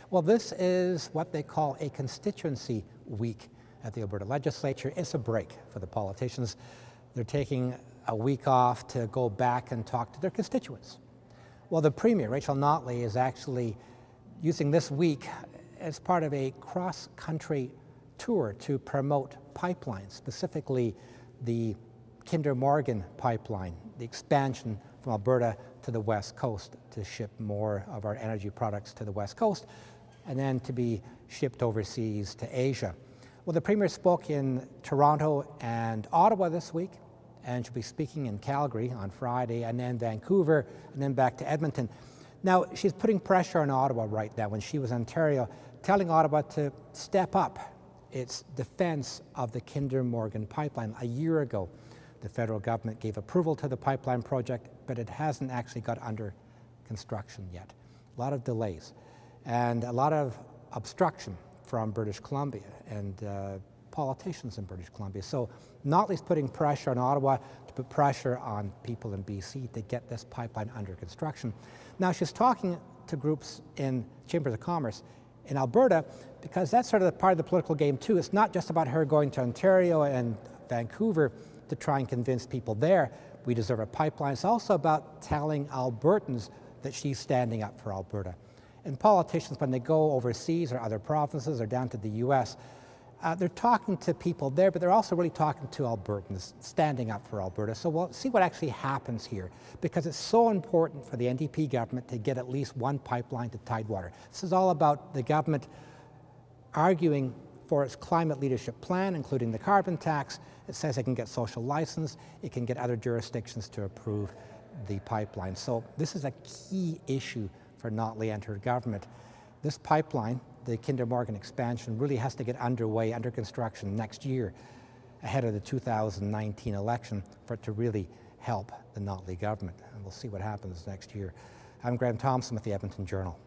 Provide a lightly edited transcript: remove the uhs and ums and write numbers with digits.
Well, this is what they call a constituency week at the Alberta Legislature. It's a break for the politicians. They're taking a week off to go back and talk to their constituents. Well, the Premier, Rachel Notley, is actually using this week as part of a cross-country tour to promote pipelines, specifically the Kinder Morgan pipeline, the expansion from Alberta to the West Coast to ship more of our energy products to the West Coast and then to be shipped overseas to Asia. Well, the Premier spoke in Toronto and Ottawa this week, and she'll be speaking in Calgary on Friday, and then Vancouver, and then back to Edmonton. Now, she's putting pressure on Ottawa right now when she was in Ontario, telling Ottawa to step up its defense of the Kinder Morgan pipeline. A year ago, the federal government gave approval to the pipeline project, but it hasn't actually got under construction yet. A lot of delays and a lot of obstruction from British Columbia and politicians in British Columbia. So Notley's putting pressure on Ottawa to put pressure on people in BC to get this pipeline under construction. Now she's talking to groups in chambers of commerce in Alberta because that's sort of the part of the political game too. It's not just about her going to Ontario and Vancouver to try and convince people there we deserve a pipeline. It's also about telling Albertans that she's standing up for Alberta. And politicians, when they go overseas or other provinces or down to the US, they're talking to people there, but they're also really talking to Albertans, standing up for Alberta. So we'll see what actually happens here, because it's so important for the NDP government to get at least one pipeline to Tidewater. This is all about the government arguing for its climate leadership plan, including the carbon tax. It says it can get social license, it can get other jurisdictions to approve the pipeline. So this is a key issue for Notley and her government. This pipeline, the Kinder Morgan expansion, really has to get underway, under construction next year, ahead of the 2019 election, for it to really help the Notley government. And we'll see what happens next year. I'm Thomson with the Edmonton Journal.